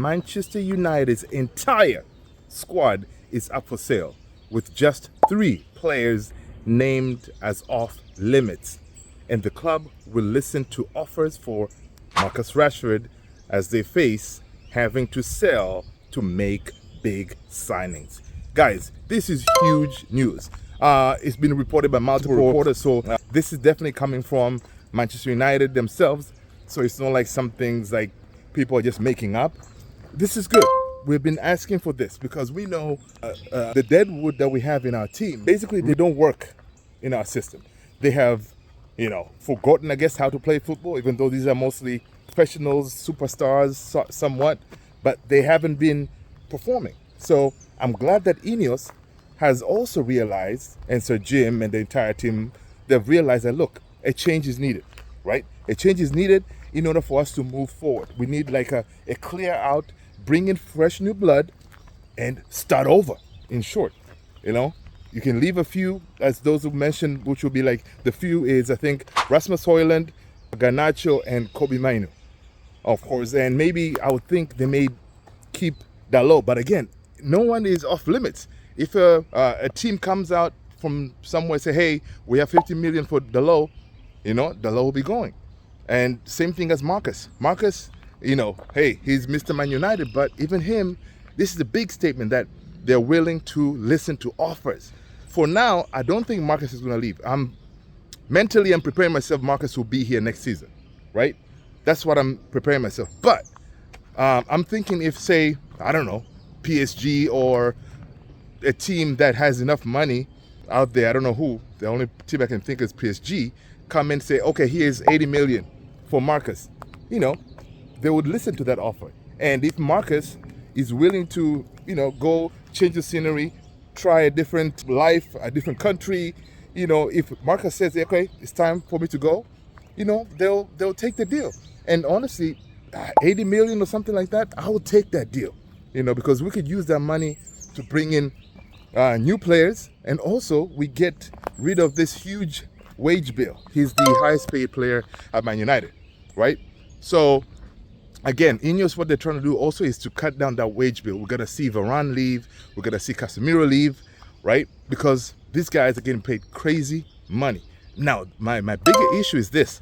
Manchester United's entire squad is up for sale, with just 3 players named as off limits. And the club will listen to offers for Marcus Rashford as they face having to sell to make big signings. Guys, this is huge news. It's been reported by multiple reporters, so this is definitely coming from Manchester United themselves. So it's not like some things like people are just making up. This is good. We've been asking for this because we know the Deadwood that we have in our team, basically they don't work in our system. They have, forgotten, I guess, how to play football, even though these are mostly professionals, superstars, somewhat, but they haven't been performing. So I'm glad that Ineos has also realized, and Sir Jim and the entire team, they've realized that, look, a change is needed, right? A change is needed in order for us to move forward. We need like a clear out, bring in fresh new blood, and start over, in short, You can leave a few, as those who mentioned, which will be like, the few is, I think, Rasmus Højlund, Garnacho, and Kobe Mainu, of course. And maybe I would think they may keep Dalot. But again, no one is off limits. If a team comes out from somewhere and say, hey, we have 50 million for Dalot, Dalot will be going. And same thing as Marcus. Marcus, hey, he's Mr. Man United, but even him, this is a big statement that they're willing to listen to offers. For now, I don't think Marcus is going to leave. I'm preparing myself Marcus will be here next season, right? That's what I'm preparing myself. But I'm thinking if, say, I don't know, PSG or a team that has enough money out there, I don't know who, the only team I can think is PSG, come and say, okay, here's 80 million for Marcus. They would listen to that offer. And if Marcus is willing to, go change the scenery, try a different life, a different country, if Marcus says, okay, it's time for me to go, they'll take the deal. And honestly, 80 million or something like that, I would take that deal, because we could use that money to bring in new players, and also we get rid of this huge wage bill. He's the highest paid player at Man United, right? So again, Ineos, what they're trying to do also is to cut down that wage bill. We're going to see Varane leave. We're going to see Casemiro leave, right? Because these guys are getting paid crazy money. Now, my bigger issue is this.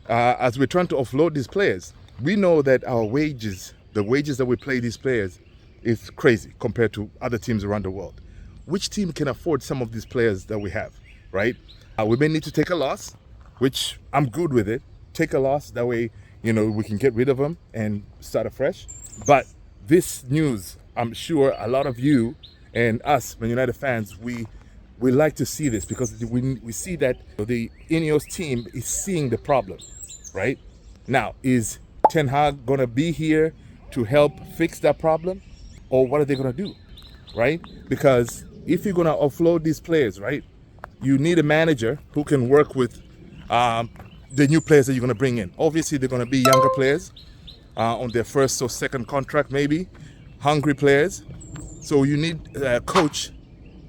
As we're trying to offload these players, we know that our wages, the wages that we pay these players, is crazy compared to other teams around the world. Which team can afford some of these players that we have, right? We may need to take a loss, which I'm good with it. Take a loss, that way, we can get rid of them and start afresh. But this news, I'm sure a lot of you and us, Man United fans, we like to see this because we see that the Ineos team is seeing the problem, right? Now, is Ten Hag going to be here to help fix that problem? Or what are they going to do, right? Because if you're going to offload these players, right, you need a manager who can work with the new players that you're going to bring in. Obviously, they're going to be younger players on their first or second contract, maybe, hungry players. So you need a coach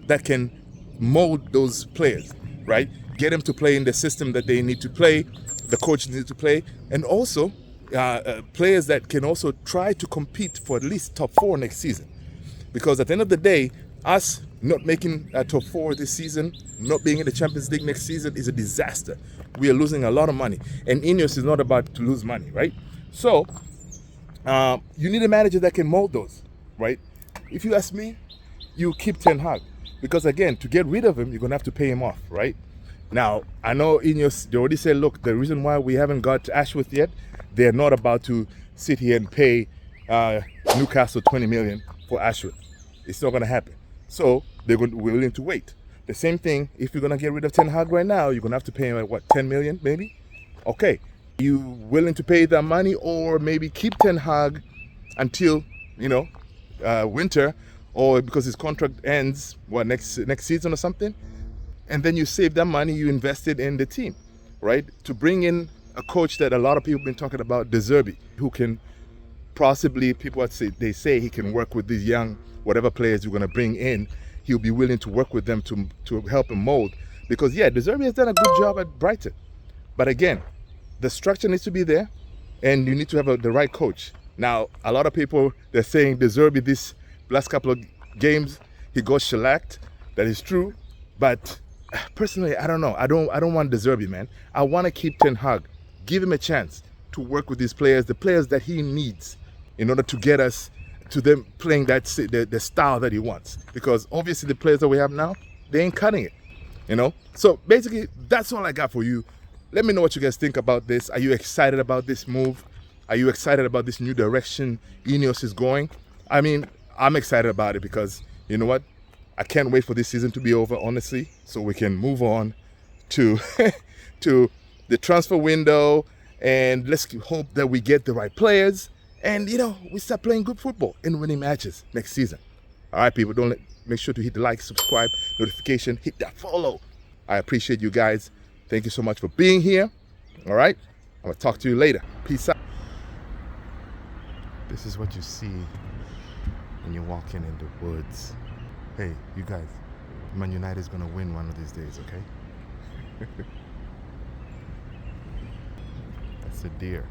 that can mold those players, right? Get them to play in the system that they need to play, the coach needs to play, and also players that can also try to compete for at least top 4 next season. Because at the end of the day, us not making top 4 this season, not being in the Champions League next season is a disaster. We are losing a lot of money. And Ineos is not about to lose money, right? So, you need a manager that can mold those, right? If you ask me, you keep Ten Hag. Because again, to get rid of him, you're going to have to pay him off, right? Now, I know Ineos, they already said, look, the reason why we haven't got Ashworth yet, they're not about to sit here and pay Newcastle 20 million for Ashworth. It's not going to happen. So we're willing to wait. The same thing, if you're going to get rid of Ten Hag right now, you're going to have to pay him, 10 million maybe? Okay. You willing to pay that money, or maybe keep Ten Hag until, winter, or because his contract ends, next season or something? And then you save that money you invested in the team, right? To bring in a coach that a lot of people have been talking about, De Zerbi, who can possibly, they say he can work with these young, whatever players you're going to bring in, he'll be willing to work with them to help him mold. Because, De Zerbi has done a good job at Brighton. But again, the structure needs to be there, and you need to have the right coach. Now, a lot of people, they're saying De Zerbi this last couple of games, he got shellacked. That is true. But personally, I don't know. I don't want De Zerbi, man. I want to keep Ten Hag. Give him a chance to work with these players, the players that he needs in order to get us to them playing that the style that he wants. Because obviously the players that we have now, they ain't cutting it, you know? So basically, that's all I got for you. Let me know what you guys think about this. Are you excited about this move? Are you excited about this new direction Ineos is going? I mean, I'm excited about it because, you know what? I can't wait for this season to be over, honestly, so we can move on to, to the transfer window, and let's hope that we get the right players and, you know, we start playing good football and winning matches next season. All right, people, make sure to hit the like, subscribe, notification, hit that follow. I appreciate you guys. Thank you so much for being here. All right, I'm going to talk to you later. Peace out. This is what you see when you're walking in the woods. Hey, you guys, Man United is going to win one of these days, okay? That's a deer.